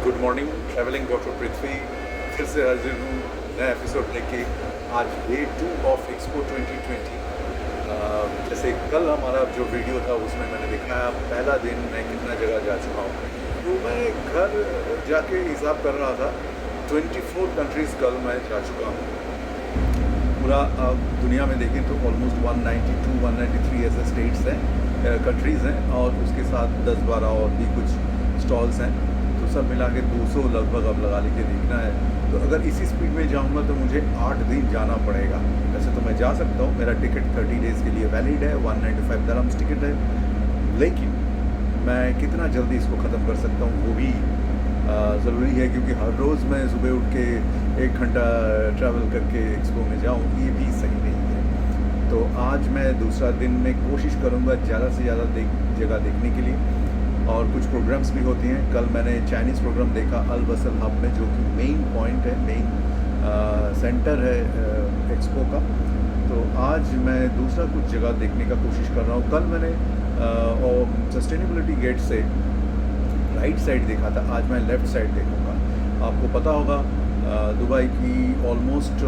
Good morning travelling doctor पृथ्वी फिर से हाजिर हूँ नया एपिसोड लेके। आज डे 2 ऑफ एक्सपो 2020। जैसे कल हमारा जो वीडियो था उसमें मैंने दिखाया पहला दिन मैं कितना जगह जा चुका हूँ, तो मैं घर जाके हिसाब कर रहा था 24 कंट्रीज़ कल मैं जा चुका हूँ। पूरा दुनिया में देखें तो ऑलमोस्ट 192-193 ऐसे स्टेट्स हैं, कंट्रीज़ हैं, और उसके साथ 10-12 और भी कुछ स्टॉल्स हैं, तो सब मिला के 200 लगभग अब लगा लेके देखना है। तो अगर इसी स्पीड में जाऊंगा तो मुझे 8 दिन जाना पड़ेगा। वैसे तो मैं जा सकता हूँ, मेरा टिकट 30 डेज़ के लिए वैलिड है, 195 दरहम्स टिकट है, लेकिन मैं कितना जल्दी इसको ख़त्म कर सकता हूँ वो भी ज़रूरी है, क्योंकि हर रोज़ मैं सुबह उठ के 1 घंटा ट्रैवल करके एक्सपो में जाऊँ ये भी सही नहीं है। तो आज मैं दूसरा दिन में कोशिश करूँगा ज़्यादा से ज़्यादा जगह देखने के लिए, और कुछ प्रोग्राम्स भी होती हैं। कल मैंने चाइनीज़ प्रोग्राम देखा अल वसल हब में, जो कि मेन पॉइंट है, मेन सेंटर है एक्सपो का। तो आज मैं दूसरा कुछ जगह देखने का कोशिश कर रहा हूँ। कल मैंने सस्टेनेबिलिटी गेट से राइट साइड देखा था, आज मैं लेफ़्ट साइड देखूँगा। आपको पता होगा दुबई की ऑलमोस्ट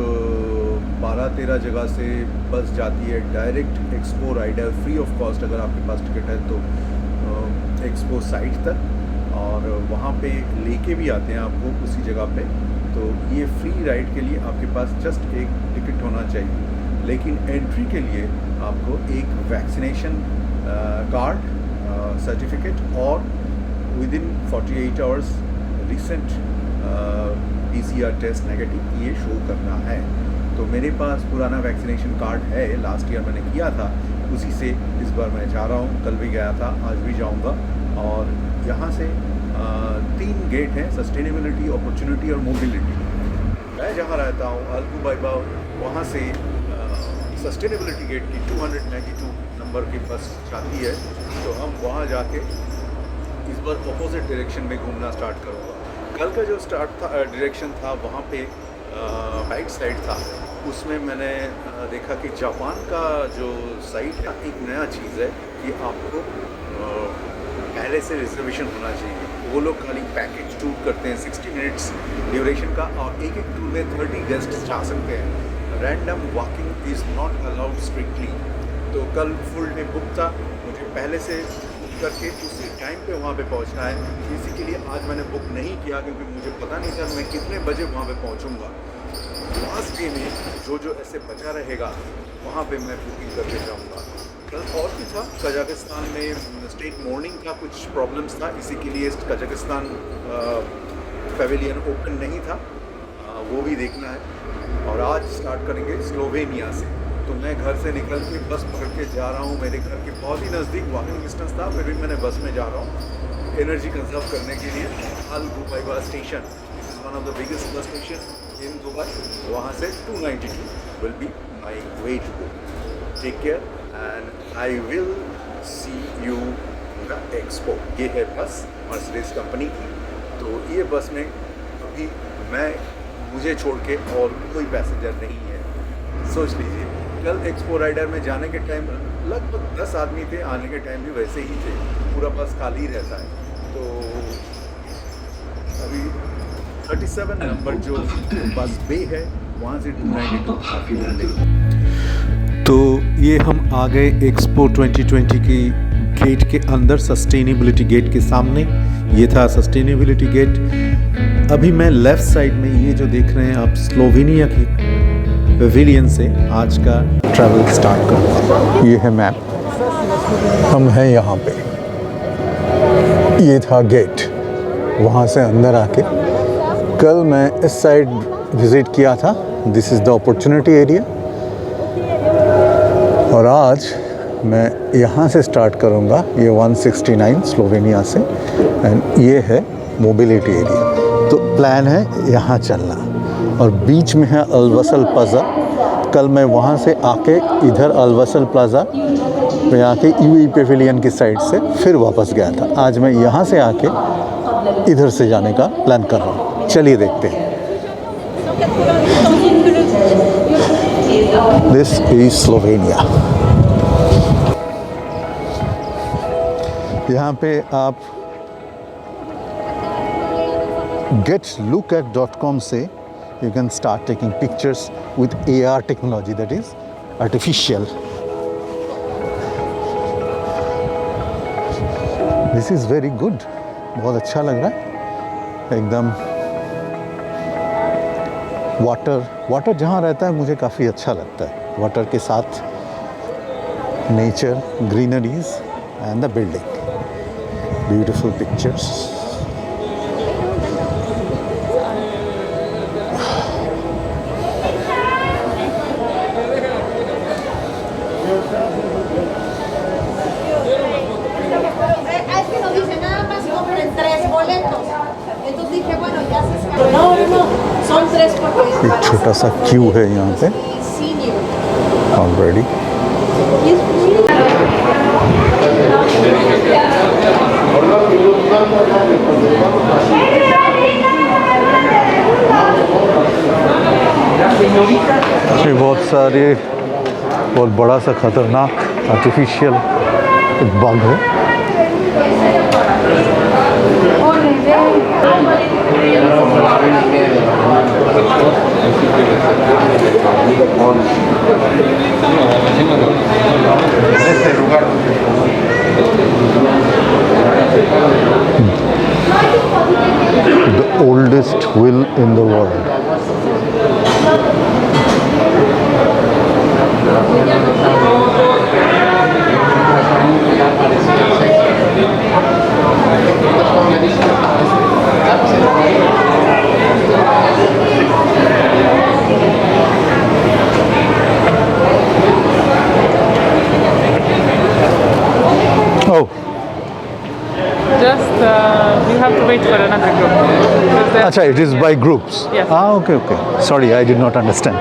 12-13 जगह से बस जाती है direct expo rider free of cost, अगर आपके पास टिकट है तो एक्सपो साइट तक, और वहाँ पे लेके भी आते हैं आपको उसी जगह पे। तो ये फ्री राइड के लिए आपके पास जस्ट एक टिकट होना चाहिए, लेकिन एंट्री के लिए आपको एक वैक्सीनेशन कार्ड सर्टिफिकेट और within 48 hours recent PCR test negative ये शो करना है। तो मेरे पास पुराना वैक्सीनेशन कार्ड है, लास्ट ईयर मैंने किया था, उसी से इस बार मैं जा रहा हूँ। कल भी गया था, आज भी जाऊँगा। और यहाँ से 3 गेट हैं, सस्टेनेबिलिटी, अपॉर्चुनिटी और मोबिलिटी। मैं जहाँ रहता हूँ अल कुबैबा, वहाँ से सस्टेनेबिलिटी गेट की 292 नंबर की बस जाती है, तो हम वहाँ जाके इस बार अपोजिट डायरेक्शन में घूमना स्टार्ट करूँगा। कल का जो स्टार्ट था डायरेक्शन था वहाँ पे राइट साइड था, उसमें मैंने देखा कि जापान का जो साइट है एक नया चीज़ है कि आपको पहले से रिजर्वेशन होना चाहिए। वो लोग खाली पैकेज टूर करते हैं 60 मिनट्स ड्यूरेशन का, और एक टूर में 30 गेस्ट जा सकते हैं। Random walking is not allowed strictly. तो कल फुल डे बुक था, मुझे पहले से करके उसी टाइम पे वहाँ पे पहुँचना है। इसी के लिए आज मैंने बुक नहीं किया, क्योंकि मुझे पता नहीं था मैं कितने बजे वहाँ पे पहुँचूँगा। लास्ट डे में जो ऐसे बचा रहेगा वहाँ पे मैं बुकिंग करके जाऊँगा। कल और भी था, कजाकिस्तान में स्टेट मॉर्निंग का कुछ प्रॉब्लम्स था, इसी के लिए कजाकिस्तान पेविलियन ओपन नहीं था, वो भी देखना है। और आज स्टार्ट करेंगे स्लोवेनिया से। तो मैं घर से निकल के बस पकड़ के जा रहा हूँ, मेरे घर के बहुत ही नज़दीक वॉकिंग डिस्टेंस था, फिर भी मैंने बस में जा रहा हूँ एनर्जी कंजर्व करने के लिए। Al Ghubaiba station, this is one of the biggest bus station in Dubai. वहाँ से 292 will be my way to go. Take care and I will see you the expo. ये है बस मर्सिडीज कंपनी की। तो ये बस में अभी मुझे छोड़ के और कोई पैसेंजर नहीं है। सोच लीजिए, कल एक्सपो राइडर में जाने के टाइम लगभग 10 आदमी थे, आने के टाइम भी वैसे ही थे, पूरा बस खाली रहता है। तो अभी 37 नंबर जो बस बे है वहाँ से 292 काफ़ी मिलेगी। तो ये हम आ गए एक्सपो 2020 की गेट के अंदर, सस्टेनेबिलिटी गेट के सामने। ये था सस्टेनेबिलिटी गेट। अभी मैं लेफ़्ट साइड में ये जो देख रहे हैं आप, स्लोवेनिया की पेविलियन से आज का ट्रैवल स्टार्ट करूँगा। ये है मैप, हम हैं यहाँ पे। ये था गेट, वहाँ से अंदर आके कल मैं इस साइड विज़िट किया था। This is the opportunity area, और आज मैं यहाँ से स्टार्ट करूँगा, ये 169 स्लोवेनिया से, एंड ये है मोबिलिटी एरिया। तो प्लान है यहाँ चलना, और बीच में है अल वसल प्लाज़ा। कल मैं वहाँ से आके इधर अल वसल प्लाज़ा में आके यूएई पेविलियन की साइड से फिर वापस गया था। आज मैं यहाँ से आके इधर से जाने का प्लान कर रहा हूँ। चलिए देखते हैं। This is Slovenia. यहाँ पे आप getlookAt.com से you can start taking pictures with AR technology, that is artificial. This is very good. बहुत अच्छा लग रहा है एकदम. वाटर जहाँ रहता है मुझे काफ़ी अच्छा लगता है. वाटर के साथ nature, greeneries and the building. Beautiful pictures. एक छोटा सा क्यू है यहाँ पे ऑलरेडी. ये बहुत बड़ा सा खतरनाक आर्टिफिशियल बग है. The oldest wheel in the world. Oh. Just you have to wait for another group. Acha, it is by groups. Yes. Ah, okay. Sorry, I did not understand.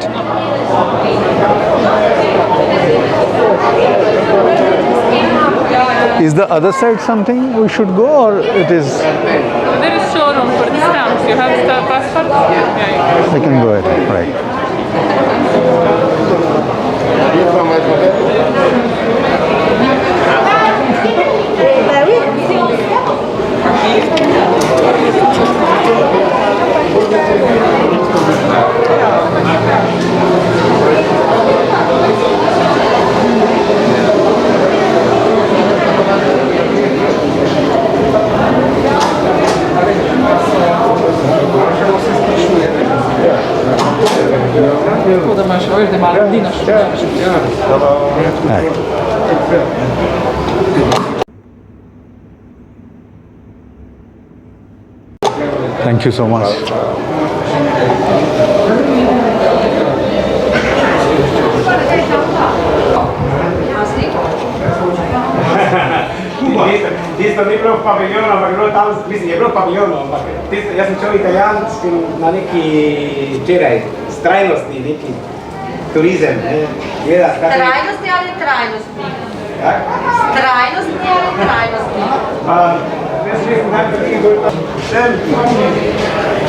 Is the other side something we should go, or it is? There is showroom for the stamps. You have the passport? Yeah. I can go ahead, right. Thank you so much. Tisto ni bilo v paviljonu, ampak bilo tam, mislim, je bilo v paviljonu, ampak tisto, jaz sem čel italijanskim na neki včeraj, strajnostni neki turizem, ne, gleda, kaj... Trajnostni ali trajnostni? Kak? Trajnostni ali trajnostni? Jaz mislim, da je to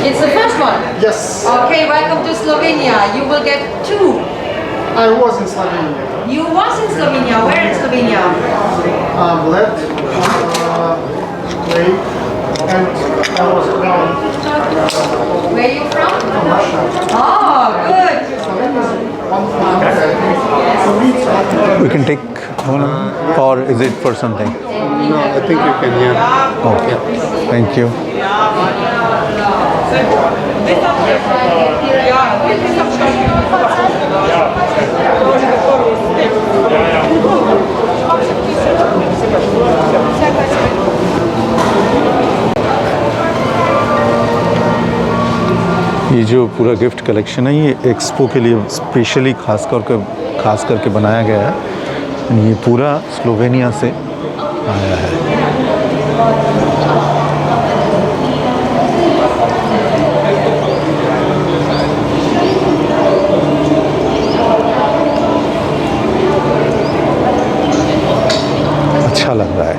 It's the first one? Yes, Okay, welcome to Slovenia. You will get 2. I was in Slovenia. You was in Slovenia. Where in Slovenia? Bled, Lake, and I was around Where are you from? Russia. Oh, good. Slovenia is one country. We can take one, or is it for something? No, I think you can hear. Oh, thank you. ये जो पूरा gift collection है ये expo के लिए specially खास करके बनाया गया है. ये पूरा स्लोवेनिया से आया है. अच्छा लग रहा है.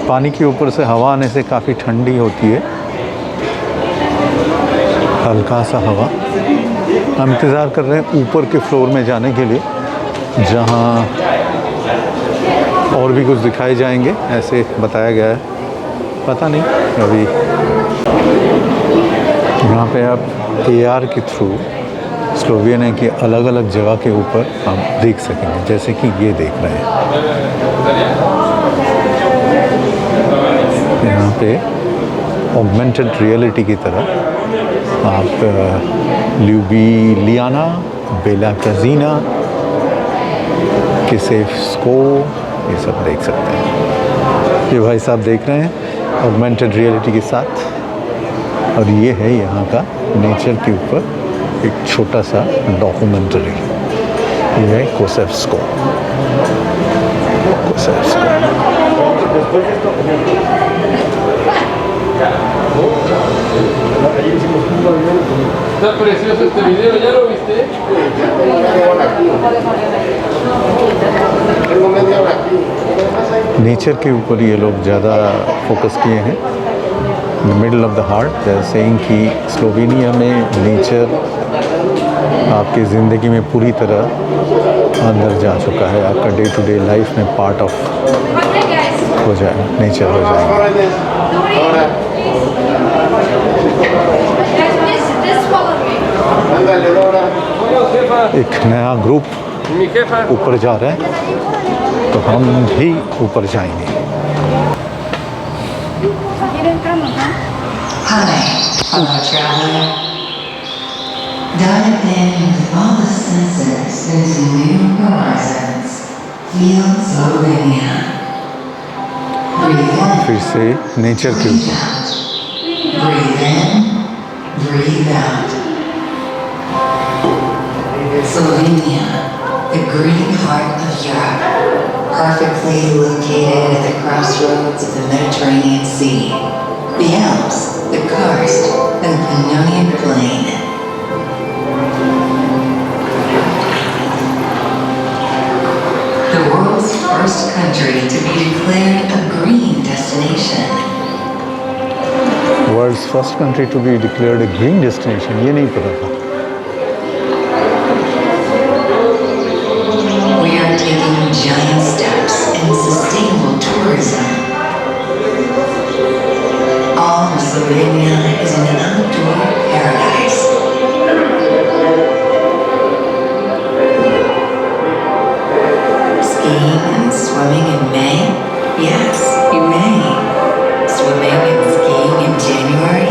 पानी के ऊपर से हवा आने से काफ़ी ठंडी होती है, हल्का सा हवा. हम इंतज़ार कर रहे हैं ऊपर के फ्लोर में जाने के लिए, जहाँ और भी कुछ दिखाए जाएंगे ऐसे बताया गया है. पता नहीं अभी यहाँ पे आप AR के थ्रू स्लोवेनिया के अलग अलग जगह के ऊपर आप देख सकेंगे, जैसे कि ये देख रहे हैं। यहाँ पे ऑगमेंटेड रियलिटी की तरह आप ल्यूबिलियाना, बेला काज़िना, किसेव्स्को ये सब देख सकते हैं। ये भाई साहब देख रहे हैं ऑगमेंटेड रियलिटी के साथ, और ये है यहाँ का नेचर के ऊपर एक छोटा सा डॉक्यूमेंट्री। ये है किसेव्स्को। Está precioso este video, ¿ya lo viste? Nature के ऊपर ये लोग ज़्यादा फोकस किए हैं। The middle of the heart, they are saying कि स्लोवेनिया में नेचर आपकी ज़िंदगी में पूरी तरह अंदर जा चुका है, आपका डे टू डे लाइफ में पार्ट ऑफ Okay, guys. हो जाए, नेचर हो जाएगा। Guys, please follow me. एक नया ग्रुप Mi jefa. ऊपर जा रहा है, तो हम भी ऊपर जाएंगे। Hi, fellow traveler. Dive in with all the senses into new horizons. Feel Slovenia. Breathe in. फिर से नेचर के Breathe ऊपर। out. Breathe in. Breathe out. Slovenia, the green heart of Europe, perfectly located at the crossroads of the Mediterranean Sea, the Alps, the karst, and the Pannonian Plain. The world's first country to be declared a green destination. World's first country to be declared a green destination, ये नहीं पता था। We are taking giant steps in sustainable tourism. All of Slovenia is an outdoor paradise. Skiing and swimming in May? Yes, you may. Swimming and skiing in January?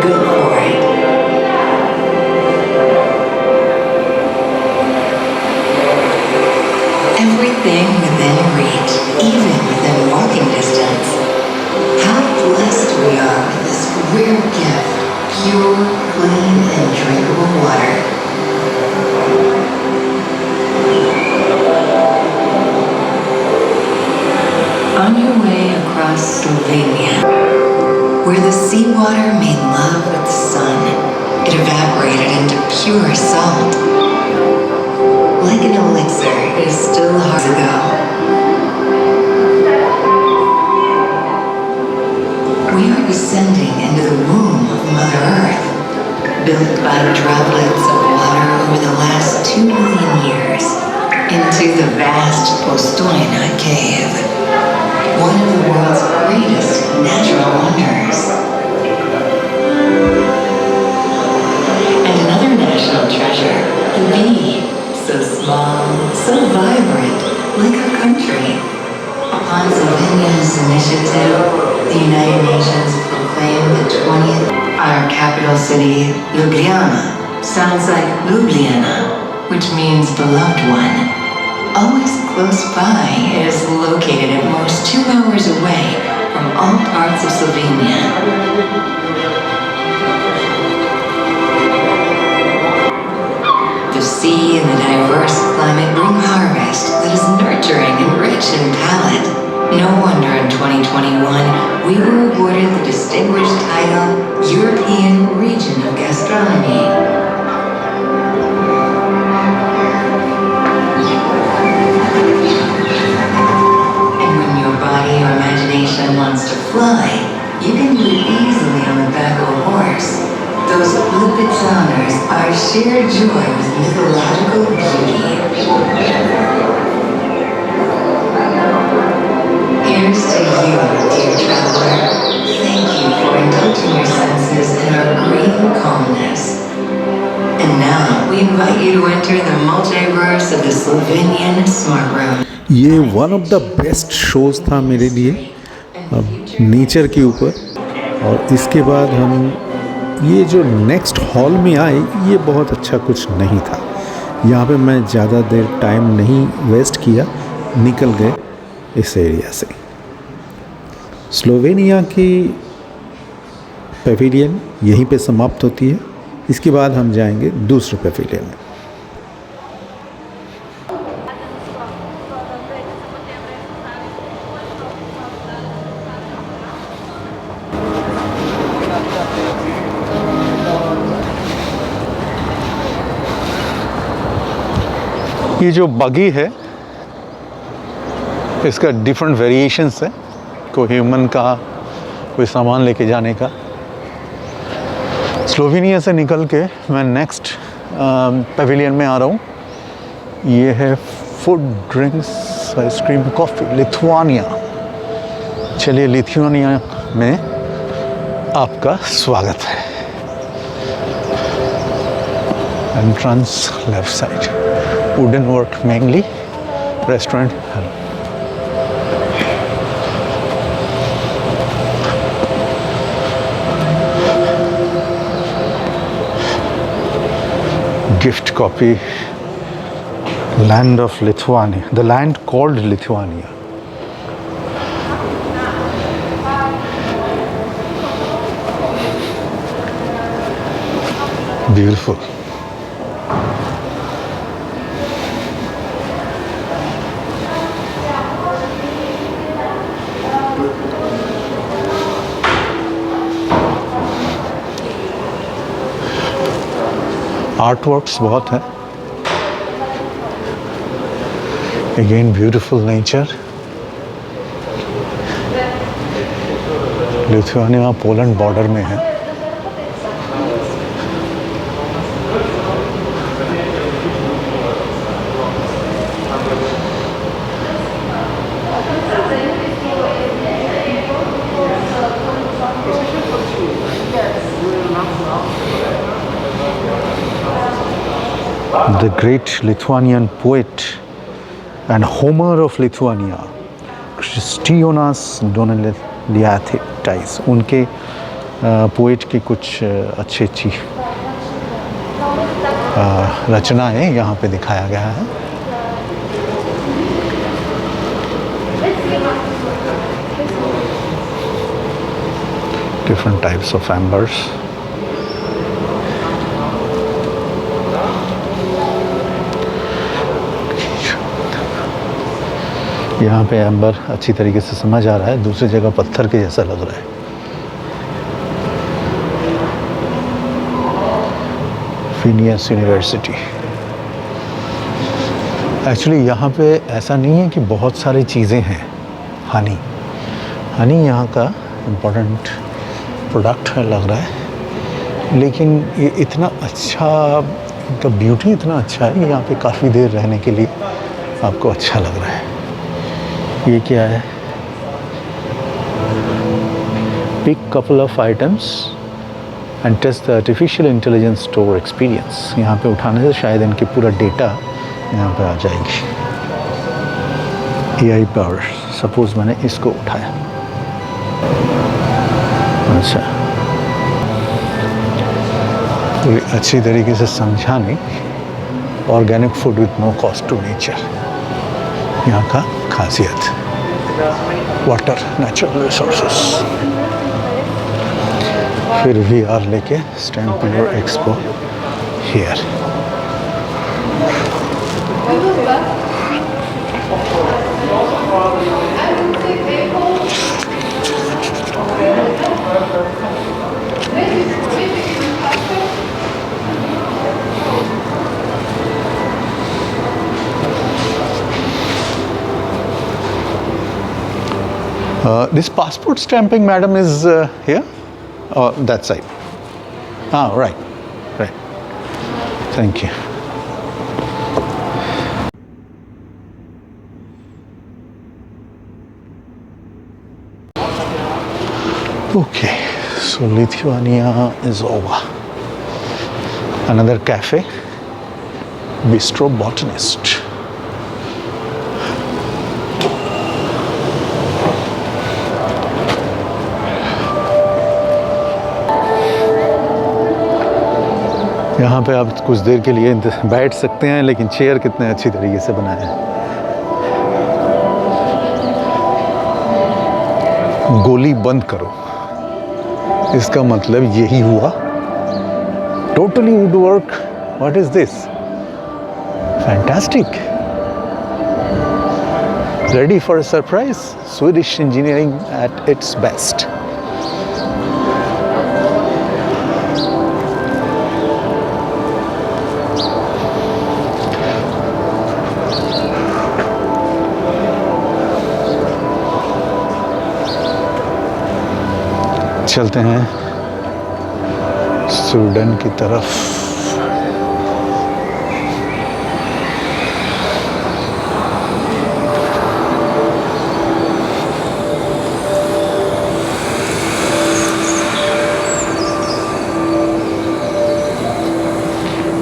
Go for it. Everything within reach, even within walking distance. How blessed we are with this rare gift, pure, clean, and drinkable water. On your way across Slovenia, where the seawater made love with the sun, it evaporated into pure salt. Like an elixir, it is still hard to go. We are descending into the womb of Mother Earth, built by droplets of water over the last 2 million years, into the vast Postojna cave, one of the world's greatest natural wonders. And another national treasure, the bee. So small, so vibrant, like our country. Upon Slovenia's initiative, the United Nations proclaimed the 20th. Our capital city, Ljubljana, sounds like Ljubljana, which means beloved one. Always close by, it is located at most 2 hours away from all parts of Slovenia. The sea and the diverse climate bring harvest that is nurturing and rich in palate. No wonder in 2021 we were awarded the distinguished title European Region of Gastronomy. And when your body or imagination wants to fly, you can move easily on the back of a horse. Those flippant sounders are sheer joy with mythological beauty. Here's to you, dear traveler. Thank you for indulging yourself senses in a green calmness. And now we invite you to enter the multiverse of the Slovenian Smart Room. ये one of the best shows था मेरे लिए nature के ऊपर। और इसके बाद हम ये जो नेक्स्ट हॉल में आए, ये बहुत अच्छा कुछ नहीं था। यहाँ पे मैं ज़्यादा देर टाइम नहीं वेस्ट किया, निकल गए इस एरिया से। स्लोवेनिया की पेविलियन यहीं पे समाप्त होती है। इसके बाद हम जाएंगे दूसरे पेविलियन में। ये जो बगी है, इसका डिफरेंट वेरिएशंस है। कोई ह्यूमन का, कोई सामान लेके जाने का। स्लोवेनिया से निकल के मैं नेक्स्ट पेविलियन में आ रहा हूँ। ये है food, drinks, ice cream, coffee, Lithuania. चलिए लिथुआनिया में आपका स्वागत है। Entrance left side, wooden work mainly, restaurant. Gift copy, land of Lithuania, the land called Lithuania. Beautiful. Art works बहुत है। Again beautiful nature. Lithuania Poland border में है। The great Lithuanian poet and Homer of Lithuania, Kristijonas Donelaitis, उनके poet की कुछ अच्छी रचनाएं यहाँ पे दिखाया गया है। Different types of ambers. यहाँ पे एम्बर अच्छी तरीके से समझ आ रहा है, दूसरी जगह पत्थर के जैसा लग रहा है। Phineas university. एक्चुअली यहाँ पे ऐसा नहीं है कि बहुत सारी चीज़ें हैं। हनी यहाँ का इम्पोर्टेंट प्रोडक्ट है लग रहा है, लेकिन ये इतना अच्छा, इनका ब्यूटी इतना अच्छा है कि यहाँ पे काफ़ी देर रहने के लिए आपको अच्छा लग रहा है। ये क्या है? Pick couple of items and test the artificial intelligence store experience. यहाँ पे उठाने से शायद इनकी पूरा डेटा यहाँ पे आ जाएगी। AI power. सपोज मैंने इसको उठाया, अच्छा, पूरी अच्छी तरीके से समझा नहीं। Organic food with no cost to nature यहाँ का खासियत। Water, natural resources. फिर भी आर लेके stamp your expo here. This passport stamping, madam, is here? Oh, that side. Ah, right. Thank you. Okay, So Lithuania is over. Another cafe, Bistro Botanist. यहाँ पे आप कुछ देर के लिए बैठ सकते हैं, लेकिन चेयर कितने अच्छी तरीके से बनाए हैं। गोली बंद करो, इसका मतलब यही हुआ। Totally would work. What is this? Fantastic. Ready for a surprise. Swedish engineering at its best. चलते हैं स्वीडन की तरफ।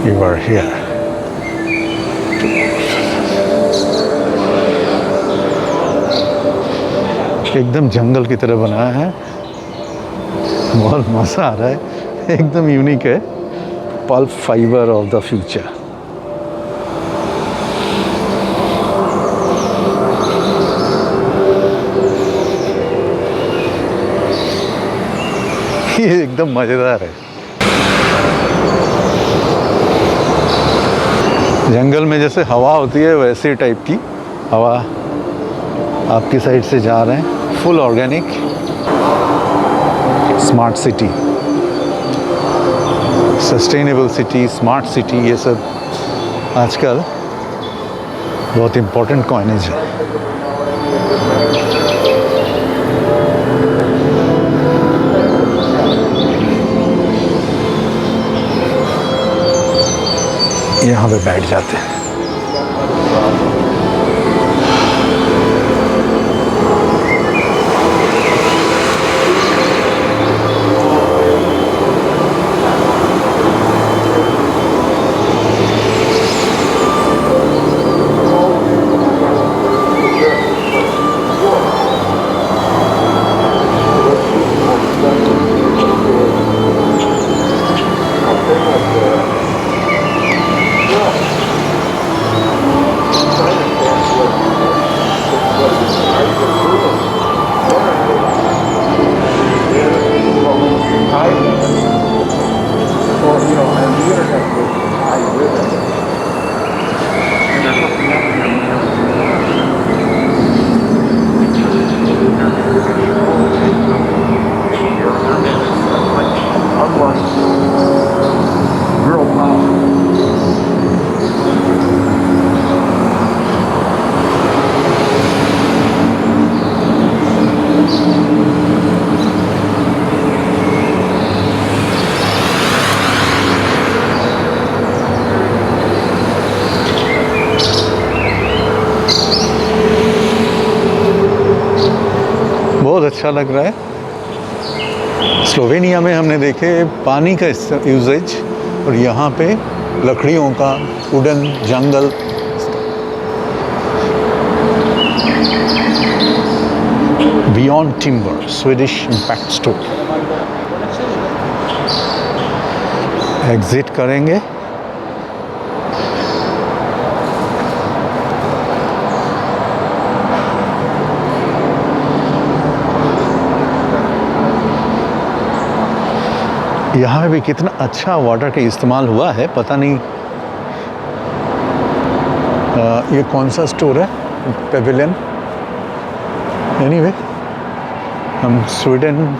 You are here. एकदम जंगल की तरह बनाया है, बहुत मज़ा आ रहा है, एकदम यूनिक है। Pulp fibre of the future. ये एकदम मज़ेदार है। जंगल में जैसे हवा होती है वैसे टाइप की हवा आपकी साइड से जा रहे हैं। Full organic, smart city, sustainable city, smart city, ये सब आजकल बहुत इम्पोर्टेंट कॉइनेज है। यहाँ पे बैठ जाते हैं। बहुत अच्छा लग रहा है। स्लोवेनिया में हमने देखे पानी का यूजेज, और यहाँ पे लकड़ियों का वुडन जंगल। Beyond timber, Swedish impact story. Exit करेंगे। यहाँ पे भी कितना अच्छा वाटर का इस्तेमाल हुआ है, पता नहीं ये कौन सा स्टोर है, पेविलियन। एनीवे, हम स्वीडन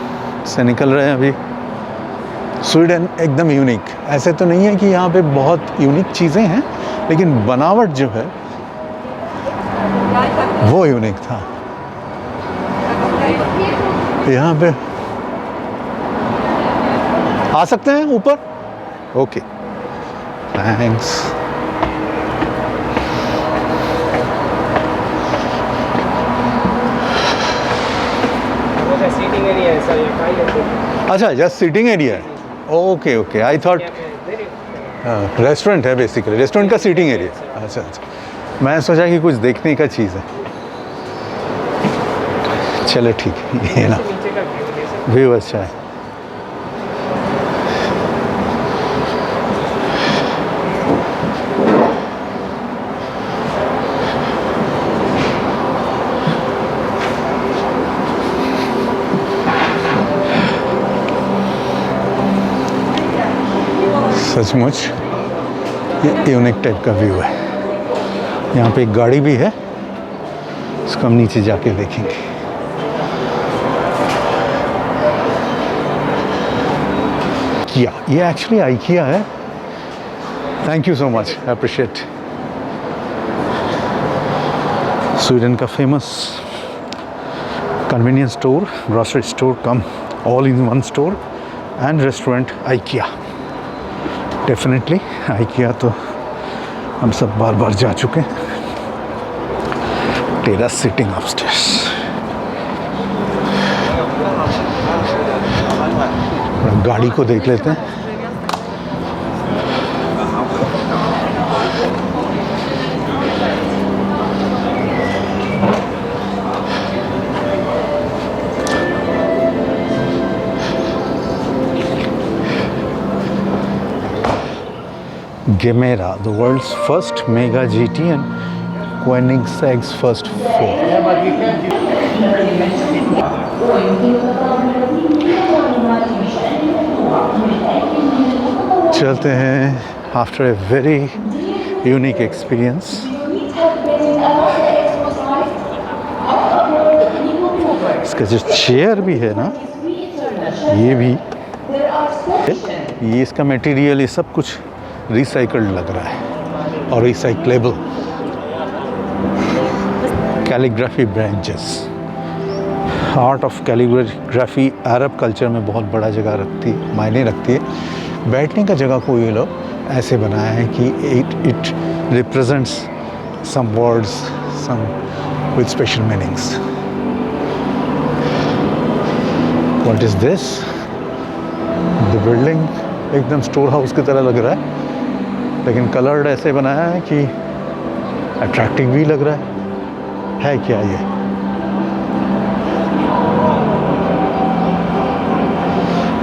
से निकल रहे हैं अभी। स्वीडन एकदम यूनिक। ऐसे तो नहीं है कि यहाँ पे बहुत यूनिक चीज़ें हैं, लेकिन बनावट जो है वो यूनिक था। यहाँ पे आ सकते हैं ऊपर? Okay, thanks. सीटिंग एरिया है सर, ये खाई अच्छा, जस्ट सिटिंग एरिया है। Okay okay, I thought restaurant है बेसिकली, रेस्टोरेंट का सीटिंग एरिया। अच्छा अच्छा, मैं सोचा कि कुछ देखने का चीज़ है। चलो ठीक है, ये ना नीचे का व्यू है सर। व्यू अच्छा है। सचमुच ये यूनिक टाइप का व्यू है। यहाँ पे एक गाड़ी भी है, इसको हम नीचे जाके देखेंगे। किया, ये एक्चुअली आइकिया है। Thank you so much, appreciate. Sweden का famous convenience store, grocery store come all in one store and restaurant IKEA. Definitely IKEA तो हम सब बार बार जा चुके हैं। Terrace sitting upstairs. गाड़ी को देख लेते हैं। Gemera, the world's first mega GT and Koenigsegg's first Ford. चलते हैं after a very unique experience. इसका जो चेयर भी है ना, ये भी, ये इसका मटेरियल, ये सब कुछ रिसाइकल्ड लग रहा है और recyclable. Calligraphy branches, art of calligraphy Arab culture में बहुत बड़ा जगह रखती है, मायने रखती है। बैठने का जगह को ये लोग ऐसे बनाया है कि it represents some words, some with special meanings. What is this? The building एकदम स्टोर हाउस की तरह लग रहा है, लेकिन कलर्ड ऐसे बनाया है कि अट्रैक्टिव भी लग रहा है क्या ये?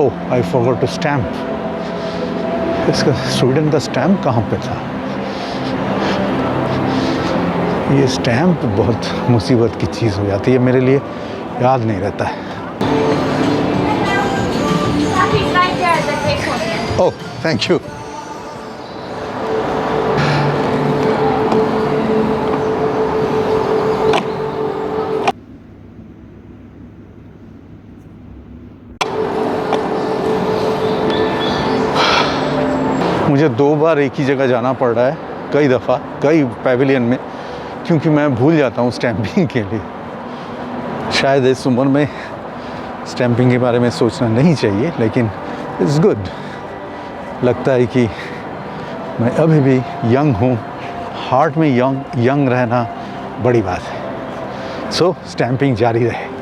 ओह, आई फॉरगॉट टू स्टैम्प। इसका स्वीडन का स्टैम्प कहाँ पे था? ये स्टैम्प बहुत मुसीबत की चीज़ हो जाती है, मेरे लिए याद नहीं रहता है। Right there, the big one. Oh, thank you. मुझे 2 बार एक ही जगह जाना पड़ रहा है, कई दफ़ा, कई पैविलियन में, क्योंकि मैं भूल जाता हूँ स्टैम्पिंग के लिए। शायद इस उम्र में स्टैम्पिंग के बारे में सोचना नहीं चाहिए, लेकिन इट्स गुड। लगता है कि मैं अभी भी यंग हूँ, हार्ट में यंग रहना बड़ी बात है। सो स्टैम्पिंग जारी रहे।